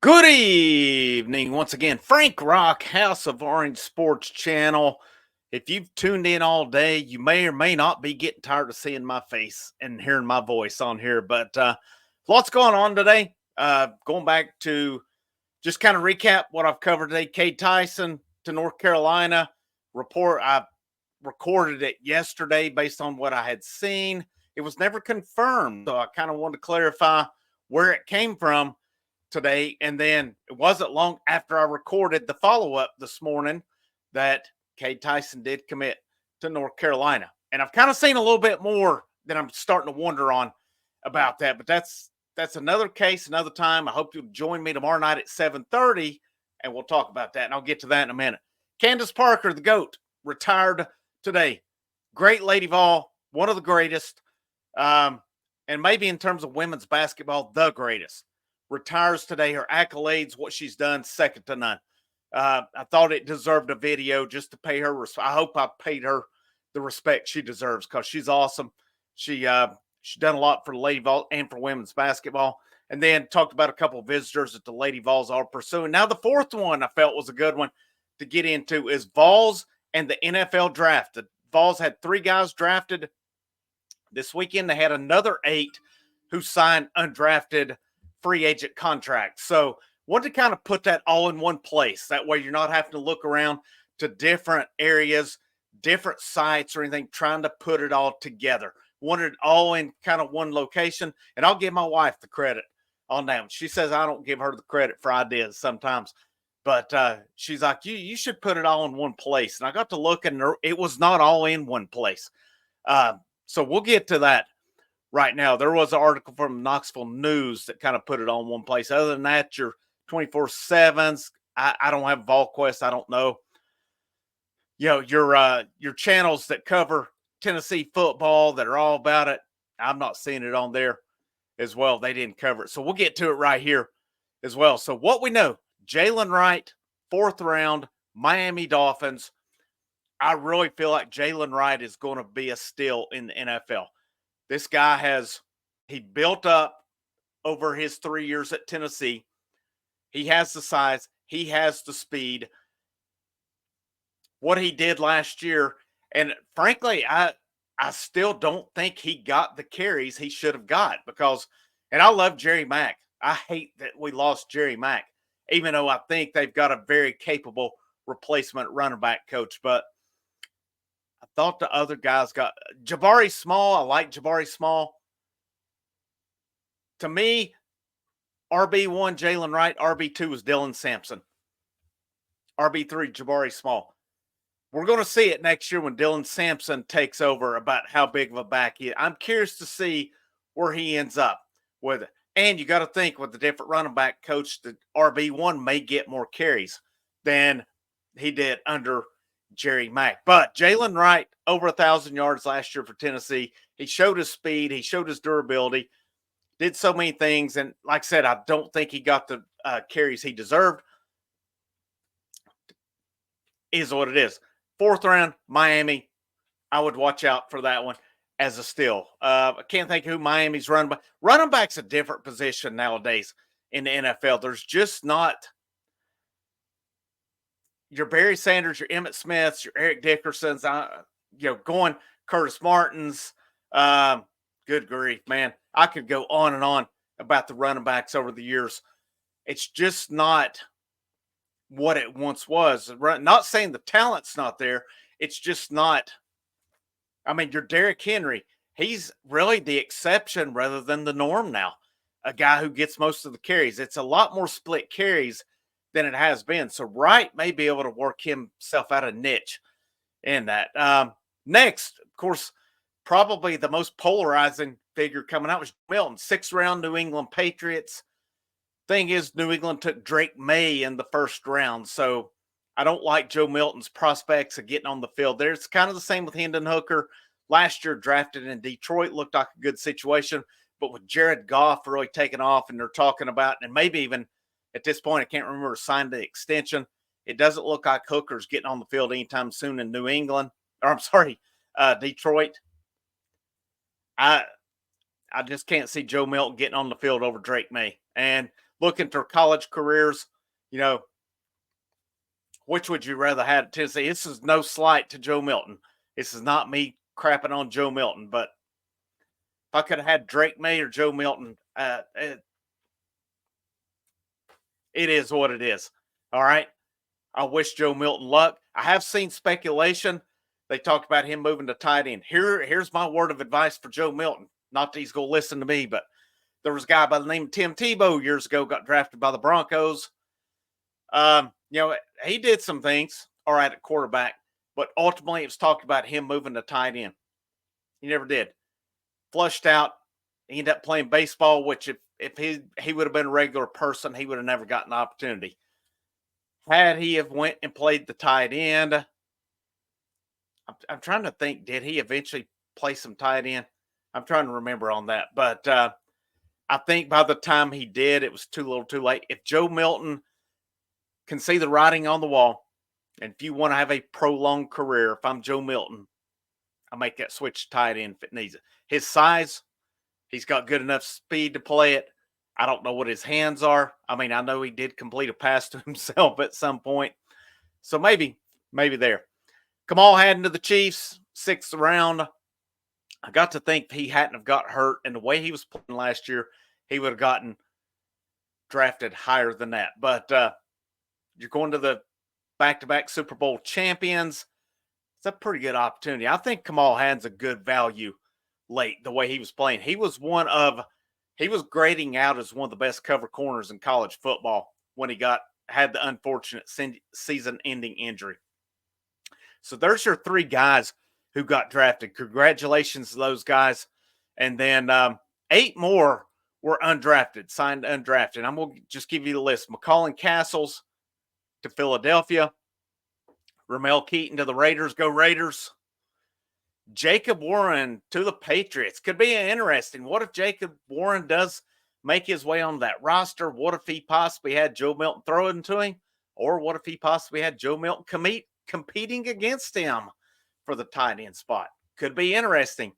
Good evening, once again. Frank Rock, House of Orange Sports Channel. If you've tuned in all day, you may or may not be getting tired of seeing my face and hearing my voice on here. But lots going on today. Going back to just kind of recap what I've covered today. Cade Tyson to North Carolina report. I recorded it yesterday based on what I had seen. It was never confirmed, so I kind of wanted to clarify where it came from today. And then it wasn't long after I recorded the follow up this morning that Cade Tyson did commit to North Carolina. And I've kind of seen a little bit more that I'm starting to wonder on about that. But that's another case, another time. I hope you'll join me tomorrow night at 7:30 and we'll talk about that. And I'll get to that in a minute. Candace Parker, the GOAT, retired today. Great Lady Vol, one of the greatest. And maybe in terms of women's basketball, the greatest. Retires today. Her accolades, what she's done, second to none. I thought it deserved a video just to pay her. I hope I paid her the respect she deserves because she's awesome. She's done a lot for Lady Vols and for women's basketball. And then talked about a couple of visitors that the Lady Vols are pursuing. Now the fourth one I felt was a good one to get into is Vols and the NFL draft. The Vols had 3 guys drafted this weekend. They had another 8 who signed undrafted free agent contracts. So wanted to kind of put that all in one place. That way you're not having to look around to different areas, different sites or anything, trying to put it all together. Wanted it all in kind of one location. And I'll give my wife the credit on that one. She says I don't give her the credit for ideas sometimes. But she's like, you should put it all in one place. And I got to look and it was not all in one place. So we'll get to that. Right now, there was an article from Knoxville News that kind of put it on one place. Other than that, your 24/7s. I don't have VolQuest. I don't know. You know, your channels that cover Tennessee football that are all about it. I'm not seeing it on there as well. They didn't cover it. So we'll get to it right here as well. So what we know, Jalen Wright, 4th round, Miami Dolphins. I really feel like Jalen Wright is going to be a steal in the NFL. This guy he built up over his 3 years at Tennessee. He has the size. He has the speed. What he did last year, and frankly, I still don't think he got the carries he should have got because, and I love Jerry Mack. I hate that we lost Jerry Mack, even though I think they've got a very capable replacement running back coach. But I thought the other guys got Jabari Small. I like Jabari Small. To me, RB1, Jalen Wright. RB2 is Dylan Sampson. RB3, Jabari Small. We're going to see it next year when Dylan Sampson takes over about how big of a back he is. I'm curious to see where he ends up with it. And you got to think with the different running back coach, the RB1 may get more carries than he did under Jerry Mack. But Jalen Wright, over 1,000 yards last year for Tennessee. He showed his speed. He showed his durability. Did so many things. And like I said, I don't think he got the carries he deserved. Is what it is. 4th round, Miami. I would watch out for that one as a steal. I can't think who Miami's running back. Running back's a different position nowadays in the NFL. There's just not your Barry Sanders, your Emmitt Smiths, your Eric Dickersons, going Curtis Martins. Good grief, man. I could go on and on about the running backs over the years. It's just not what it once was. Not saying the talent's not there. It's just not. I mean, your Derrick Henry, he's really the exception rather than the norm now. A guy who gets most of the carries. It's a lot more split carries than it has been. So Wright may be able to work himself out a niche in that. Next, of course, probably the most polarizing figure coming out was Milton, 6th round New England Patriots. Thing is, New England took Drake May in the 1st round. So I don't like Joe Milton's prospects of getting on the field there. It's kind of the same with Hendon Hooker. Last year, drafted in Detroit, looked like a good situation. But with Jared Goff really taking off, and they're talking about, and maybe even at this point, I can't remember, signed the extension. It doesn't look like Hooker's getting on the field anytime soon in New England. Or I'm sorry, Detroit. I just can't see Joe Milton getting on the field over Drake May. And looking for college careers, you know, which would you rather have at Tennessee? This is no slight to Joe Milton. This is not me crapping on Joe Milton, but if I could have had Drake May or Joe Milton, it is what it is. All right. I wish Joe Milton luck. I have seen speculation. They talked about him moving to tight end. Here's my word of advice for Joe Milton. Not that he's going to listen to me, but there was a guy by the name of Tim Tebow years ago, got drafted by the Broncos. He did some things all right at quarterback, but ultimately it was talked about him moving to tight end. He never did. Flushed out. He ended up playing baseball, which if he would have been a regular person, he would have never gotten the opportunity. Had he have went and played the tight end, I'm trying to think, did he eventually play some tight end? I'm trying to remember on that. But I think by the time he did, it was too little too late. If Joe Milton can see the writing on the wall, and if you want to have a prolonged career, if I'm Joe Milton, I make that switch to tight end if it needs it. His size, he's got good enough speed to play it. I don't know what his hands are. I mean, I know he did complete a pass to himself at some point. So maybe there. Kamal Hadden to the Chiefs, 6th round. I got to think if he hadn't have got hurt and the way he was playing last year, he would have gotten drafted higher than that. But you're going to the back-to-back Super Bowl champions. It's a pretty good opportunity. I think Kamal Hadden's a good value late, the way he was playing. He was grading out as one of the best cover corners in college football when he had the unfortunate season-ending injury. So there's your 3 guys who got drafted. Congratulations to those guys. And then 8 more were undrafted, signed undrafted. I'm going to just give you the list. McCall Castles to Philadelphia. Ramel Keaton to the Raiders. Go Raiders. Jacob Warren to the Patriots. Could be interesting. What if Jacob Warren does make his way on that roster? What if he possibly had Joe Milton throw it to him? Or what if he possibly had Joe Milton competing against him for the tight end spot? Could be interesting.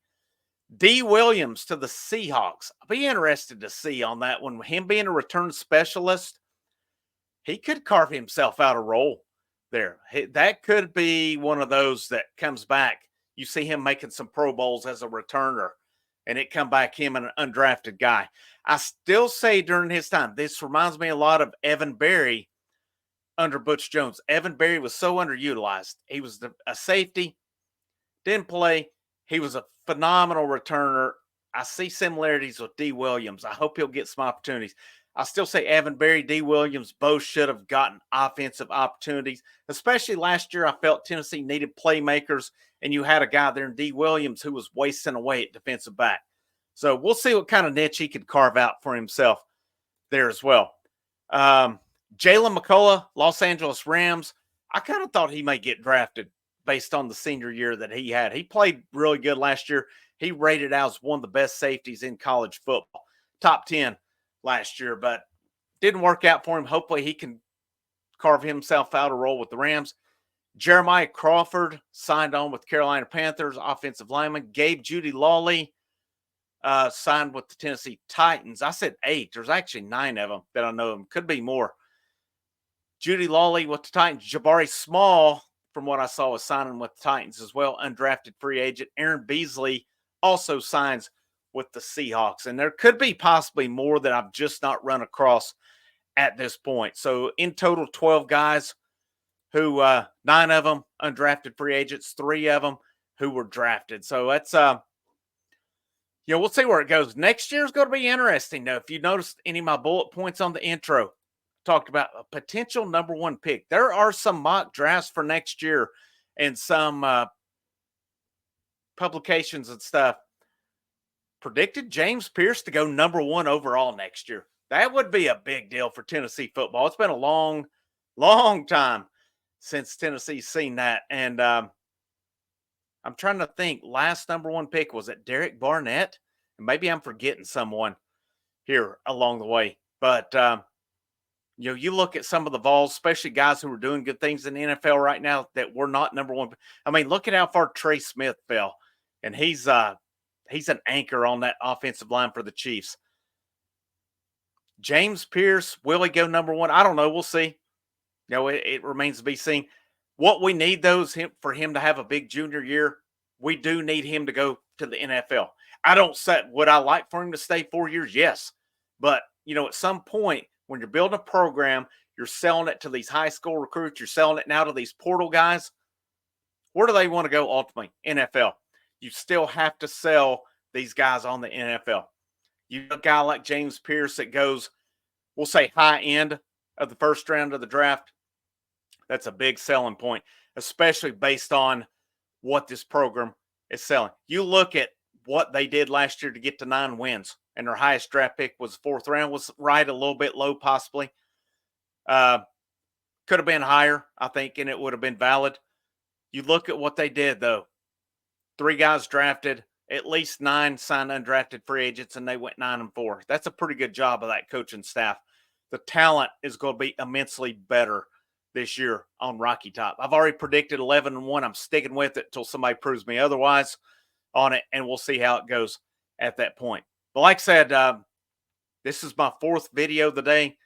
D. Williams to the Seahawks. I'll be interested to see on that one. Him being a return specialist, he could carve himself out a role there. That could be one of those that comes back. You see him making some Pro Bowls as a returner, and it come back him and an undrafted guy. I still say during his time, this reminds me a lot of Evan Berry under Butch Jones. Evan Berry was so underutilized. He was a safety, didn't play. He was a phenomenal returner. I see similarities with D. Williams. I hope he'll get some opportunities. I still say Evan Berry, D. Williams both should have gotten offensive opportunities, especially last year. I felt Tennessee needed playmakers, and you had a guy there in D. Williams who was wasting away at defensive back. So we'll see what kind of niche he could carve out for himself there as well. Jalen McCullough, Los Angeles Rams. I kind of thought he may get drafted based on the senior year that he had. He played really good last year. He rated out as one of the best safeties in college football. Top 10 last year, but didn't work out for him. Hopefully he can carve himself out a role with the Rams. Jeremiah Crawford signed on with Carolina Panthers, offensive lineman. Gabe Judy Lawley signed with the Tennessee Titans. I said 8. There's actually 9 of them that I know of. Could be more. Judy Lawley with the Titans. Jabari Small, from what I saw, is signing with the Titans as well. Undrafted free agent. Aaron Beasley also signs with the Seahawks. And there could be possibly more that I've just not run across at this point. So in total, 12 guys who 9 of them undrafted free agents, 3 of them who were drafted. So that's we'll see where it goes. Next year is going to be interesting, though. If you noticed any of my bullet points on the intro, talked about a potential number 1 pick. There are some mock drafts for next year and some publications and stuff predicted James Pierce to go number 1 overall next year. That would be a big deal for Tennessee football. It's been a long, long time since Tennessee's seen that. And I'm trying to think, last number 1 pick, was it Derek Barnett? And maybe I'm forgetting someone here along the way. But, you look at some of the Vols, especially guys who are doing good things in the NFL right now that were not number 1. I mean, look at how far Trey Smith fell. And he's an anchor on that offensive line for the Chiefs. James Pierce, will he go number one? I don't know. We'll see. It remains to be seen. What we need, though, is for him to have a big junior year. We do need him to go to the NFL. I don't say, would I like for him to stay 4 years? Yes. But, at some point, when you're building a program, you're selling it to these high school recruits, you're selling it now to these portal guys. Where do they want to go ultimately? NFL. You still have to sell these guys on the NFL. You have a guy like James Pierce that goes, we'll say, high end of the first round of the draft. That's a big selling point, especially based on what this program is selling. You look at what they did last year to get to 9 wins, and their highest draft pick was 4th round. Was right a little bit low, possibly. Could have been higher, I think, and it would have been valid. You look at what they did, though. 3 guys drafted, at least 9 signed undrafted free agents, and they went 9-4. That's a pretty good job of that coaching staff. The talent is going to be immensely better this year on Rocky Top. I've already predicted 11-1. I'm sticking with it until somebody proves me otherwise on it, and we'll see how it goes at that point. But like I said, this is my 4th video of the day.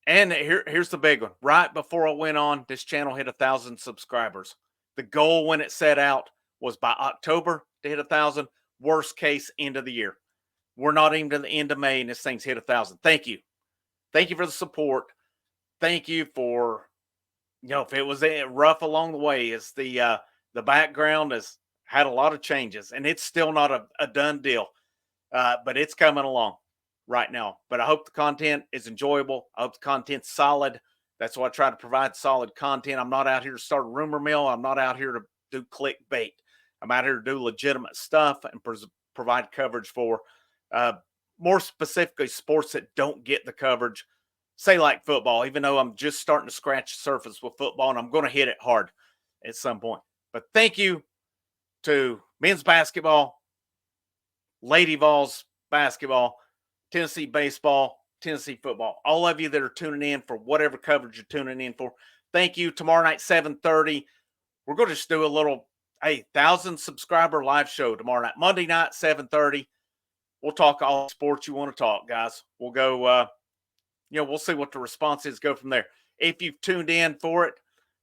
And here's the big one. Right before I went on, this channel hit 1,000 subscribers. The goal when it set out was by October to hit 1,000. Worst case, end of the year. We're not even to the end of May, and this thing's hit 1,000. Thank you. Thank you for the support. Thank you for, if it was rough along the way, it's the background has had a lot of changes, and it's still not a done deal, but it's coming along right now. But I hope the content is enjoyable. I hope the content's solid. That's why I try to provide solid content. I'm not out here to start a rumor mill. I'm not out here to do clickbait. I'm out here to do legitimate stuff and provide coverage for more specifically sports that don't get the coverage, say like football, even though I'm just starting to scratch the surface with football, and I'm going to hit it hard at some point. But thank you to men's basketball, Lady Vols basketball, Tennessee baseball, Tennessee football, all of you that are tuning in for whatever coverage you're tuning in for. Thank you. Tomorrow night, 7:30, we're going to just do a little 1,000 subscriber live show tomorrow night. Monday night, 7:30. We'll talk all sports you want to talk, guys. We'll go, we'll see what the response is, go from there. If you've tuned in for it,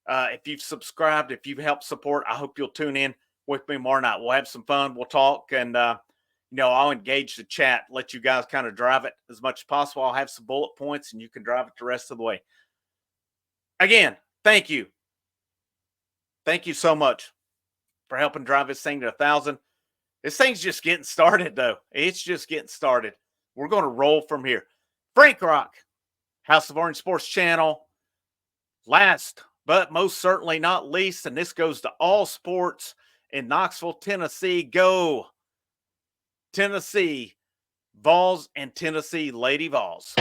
if you've subscribed, if you've helped support, I hope you'll tune in with me tomorrow night. We'll have some fun. We'll talk, and, I'll engage the chat, let you guys kind of drive it as much as possible. I'll have some bullet points, and you can drive it the rest of the way. Again, thank you. Thank you so much for helping drive this thing to 1,000. This thing's just getting started, though. It's just getting started. We're going to roll from here. Frank Rock, House of Orange Sports Channel. Last, but most certainly not least, and this goes to all sports in Knoxville, Tennessee. Go Tennessee Vols and Tennessee Lady Vols.